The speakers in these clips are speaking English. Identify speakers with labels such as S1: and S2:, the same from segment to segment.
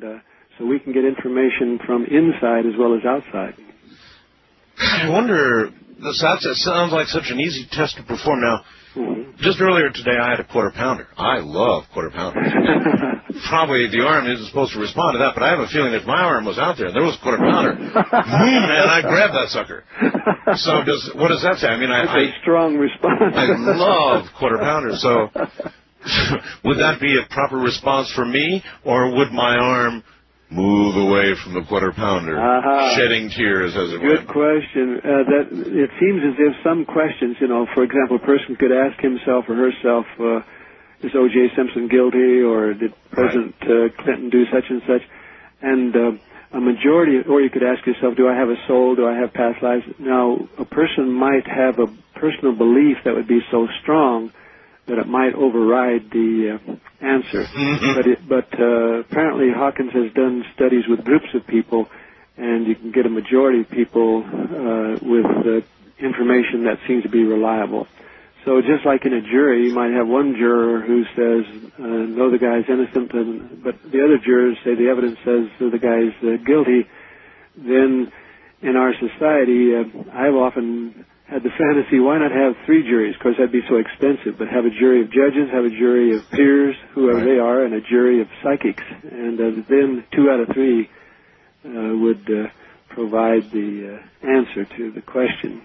S1: and so we can get information from inside as well as outside.
S2: I wonder, that sounds like such an easy test to perform. Now, just earlier today I had a quarter pounder. I love quarter pounders. Probably the arm isn't supposed to respond to that, but I have a feeling if my arm was out there and there was a quarter pounder, man, I'd grab that sucker. So what does that say? I mean,
S1: That's a strong response.
S2: I love quarter pounders. So would that be a proper response for me, or would my arm move away from the quarter pounder, shedding tears as it went?
S1: Good question. It seems as if some questions, for example, a person could ask himself or herself, is O.J. Simpson guilty, or did President Clinton do such and such? And a majority, or you could ask yourself, do I have a soul? Do I have past lives? Now, a person might have a personal belief that would be so strong that it might override the answer. But apparently Hawkins has done studies with groups of people, and you can get a majority of people with information that seems to be reliable. So just like in a jury, you might have one juror who says, no, the guy's innocent, but the other jurors say the evidence says the guy's guilty. Then in our society, I've often had the fantasy, why not have 3 juries? Of course, that'd be so expensive, but have a jury of judges, have a jury of peers, whoever they are, and a jury of psychics. And then 2 out of 3 would provide the answer to the question.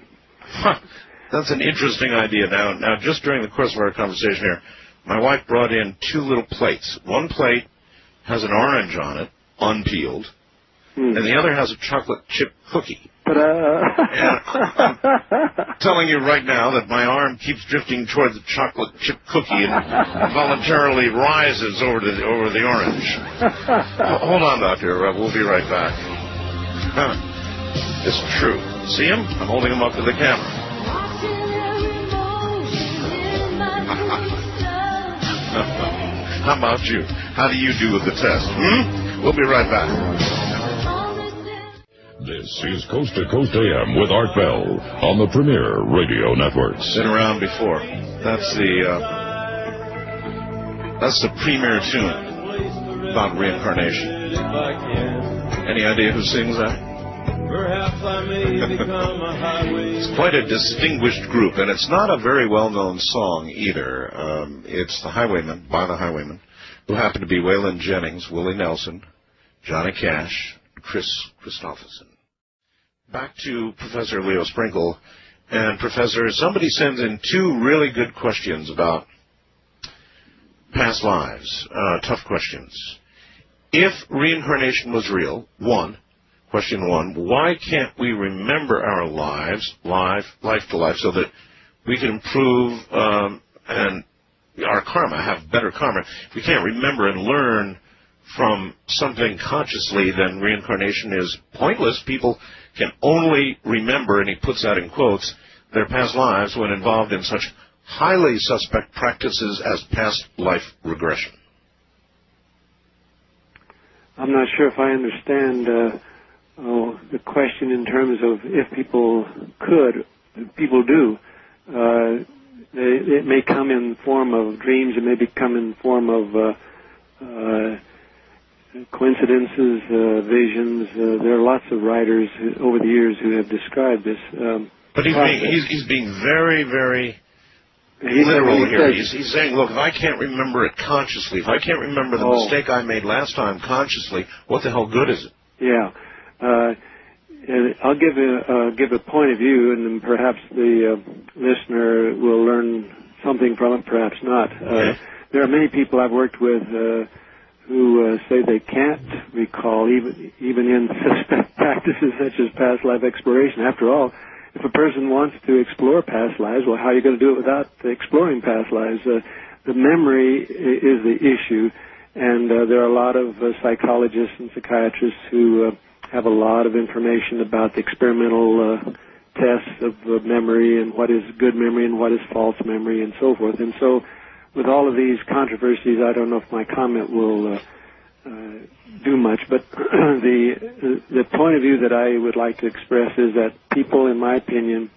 S2: That's an interesting idea. Now, just during the course of our conversation here, my wife brought in 2 little plates. One plate has an orange on it, unpeeled, and the other has a chocolate chip cookie. And I'm telling you right now that my arm keeps drifting toward the chocolate chip cookie and voluntarily rises over the orange. Hold on, Doctor. We'll be right back. It's true. See him? I'm holding him up to the camera. How about you? How do you do with the test? We'll be right back.
S3: This is Coast to Coast AM with Art Bell on the Premier Radio Network.
S2: Been around before. That's the premier tune about reincarnation. Any idea who sings that? It's quite a distinguished group, and it's not a very well-known song either. It's the Highwaymen, by the Highwaymen, who happen to be Waylon Jennings, Willie Nelson, Johnny Cash, Chris Christopherson. Back to Professor Leo Sprinkle. And, Professor, somebody sends in 2 really good questions about past lives, tough questions. If reincarnation was real, question 1, why can't we remember our lives, life to life, so that we can improve and our karma, have better karma? If we can't remember and learn from something consciously, then reincarnation is pointless. People can only remember, and he puts that in quotes, their past lives when involved in such highly suspect practices as past life regression.
S1: I'm not sure if I understand the question in terms of if people could. People do. It may come in the form of dreams. It may come in the form of coincidences, visions. There are lots of writers over the years who have described this.
S2: But he's being very, very literal here. He's saying, look, if I can't remember it consciously, if I can't remember the mistake I made last time consciously, what the hell good is it?
S1: Yeah. I'll give a point of view, and then perhaps the listener will learn something from it, perhaps not.
S2: Okay.
S1: There are many people I've worked with who say they can't recall, even in suspect practices such as past life exploration. After all, if a person wants to explore past lives, well, how are you going to do it without exploring past lives? The memory is the issue, and there are a lot of psychologists and psychiatrists who have a lot of information about the experimental tests of memory and what is good memory and what is false memory and so forth. And so with all of these controversies, I don't know if my comment will do much, but the point of view that I would like to express is that people, in my opinion,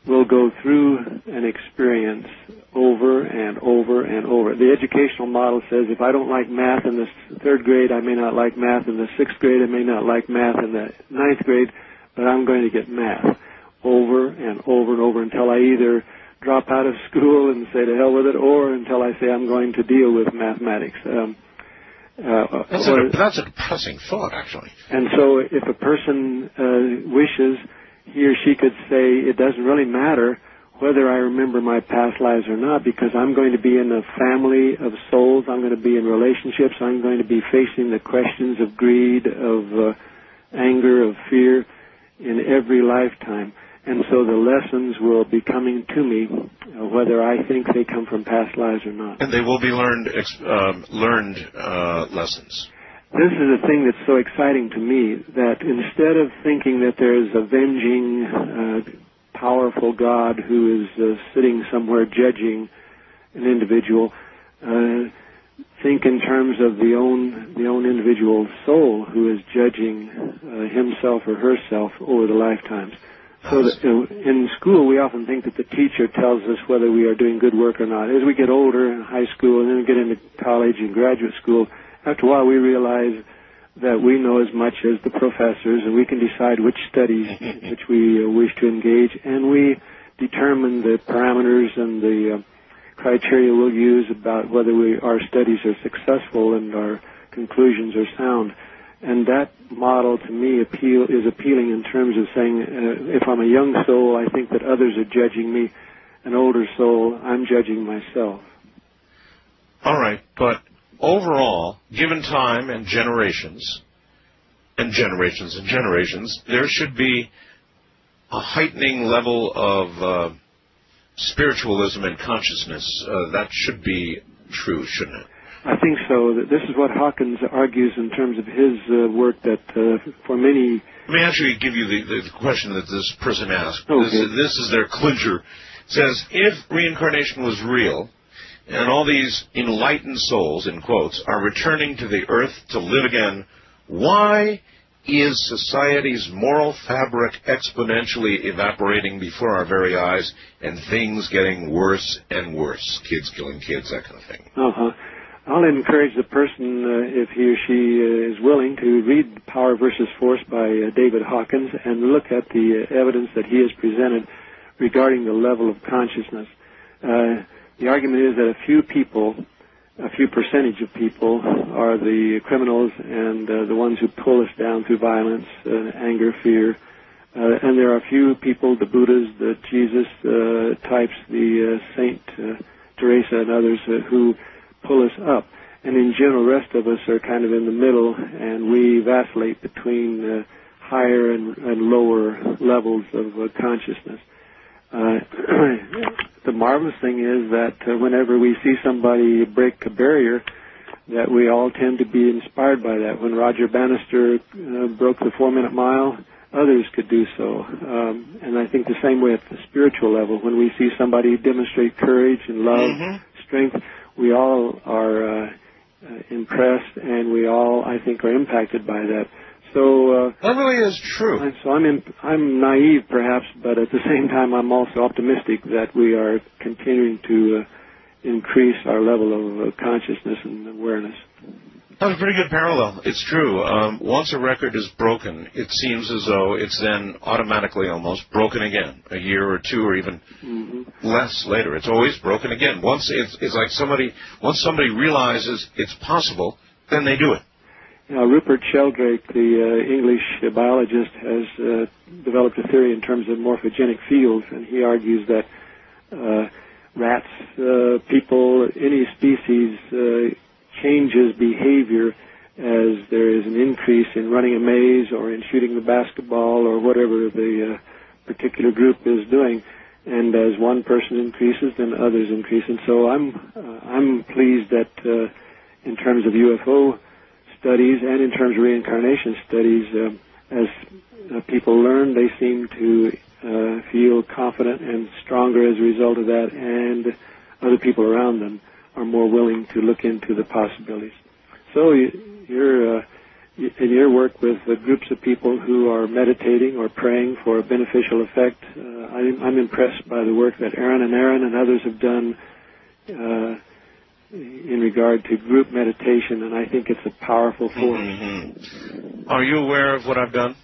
S1: will go through an experience over and over and over. The educational model says if I don't like math in the 3rd grade, I may not like math in the 6th grade, I may not like math in the 9th grade, but I'm going to get math over and over and over until I either drop out of school and say to hell with it, or until I say I'm going to deal with mathematics.
S2: That's a depressing thought, actually.
S1: And so if a person wishes, he or she could say it doesn't really matter whether I remember my past lives or not, because I'm going to be in a family of souls, I'm going to be in relationships, I'm going to be facing the questions of greed, of anger, of fear in every lifetime. And so the lessons will be coming to me, whether I think they come from past lives or not.
S2: And they will be learned lessons.
S1: This is the thing that's so exciting to me, that instead of thinking that there's a venging, powerful God who is sitting somewhere judging an individual, think in terms of the own individual soul who is judging himself or herself over the lifetimes. So that, in school, we often think that the teacher tells us whether we are doing good work or not. As we get older in high school and then get into college and graduate school, after a while we realize that we know as much as the professors, and we can decide which studies which we wish to engage, and we determine the parameters and the criteria we'll use about whether our studies are successful and our conclusions are sound. And that model, to me, is appealing in terms of saying, if I'm a young soul, I think that others are judging me. An older soul, I'm judging myself.
S2: All right, but overall, given time and generations, there should be a heightening level of spiritualism and consciousness. That should be true, shouldn't it?
S1: I think so. This is what Hawkins argues in terms of his work, that for many...
S2: Let me actually give you the question that this person asked.
S1: Okay.
S2: This is their clincher. It says, if reincarnation was real, and all these enlightened souls, in quotes, are returning to the earth to live again, why is society's moral fabric exponentially evaporating before our very eyes and things getting worse and worse? Kids killing kids, that kind of thing.
S1: Uh-huh. I'll encourage the person, if he or she is willing, to read Power versus Force by David Hawkins and look at the evidence that he has presented regarding the level of consciousness. The argument is that a few percentage of people are the criminals and the ones who pull us down through violence, anger, fear. And there are a few people, the Buddhas, the Jesus types, the Saint Teresa and others, who pull us up. And in general, the rest of us are kind of in the middle, and we vacillate between higher and lower levels of consciousness. The marvelous thing is that whenever we see somebody break a barrier, that we all tend to be inspired by that. When Roger Bannister broke the 4-minute mile, others could do so. And I think the same way at the spiritual level. When we see somebody demonstrate courage and love, strength, we all are impressed, and we all, I think, are impacted by that. So
S2: that really is true.
S1: So I'm naive, perhaps, but at the same time, I'm also optimistic that we are continuing to increase our level of consciousness and awareness.
S2: That's a pretty good parallel. It's true. Once a record is broken, it seems as though it's then automatically almost broken again, a year or two or even less later. It's always broken again. Once it's like once somebody realizes it's possible, then they do it.
S1: Rupert Sheldrake, the English biologist, has developed a theory in terms of morphogenic fields, and he argues that rats, people, any species changes behavior as there is an increase in running a maze or in shooting the basketball or whatever the particular group is doing. And as one person increases, then others increase. And so I'm pleased that in terms of UFO studies and in terms of reincarnation studies, as people learn, they seem to feel confident and stronger as a result of that, and other people around them are more willing to look into the possibilities. So you're in your work with groups of people who are meditating or praying for a beneficial effect, I'm impressed by the work that Aaron and others have done in regard to group meditation, and I think it's a powerful force.
S2: Mm-hmm. Are you aware of what I've done?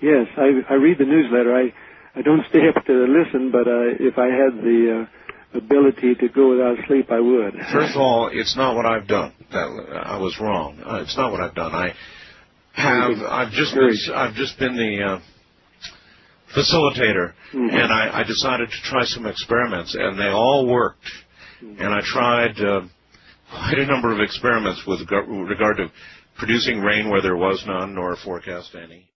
S1: Yes, I read the newsletter. I don't stay up to listen, but if I had the ability to go without sleep, I would.
S2: First of all, it's not what I've done. I was wrong. It's not what I've done. I've just been the facilitator,
S1: mm-hmm.
S2: and I decided to try some experiments, and they all worked. Mm-hmm. And I tried quite a number of experiments with regard to producing rain where there was none, nor forecast any.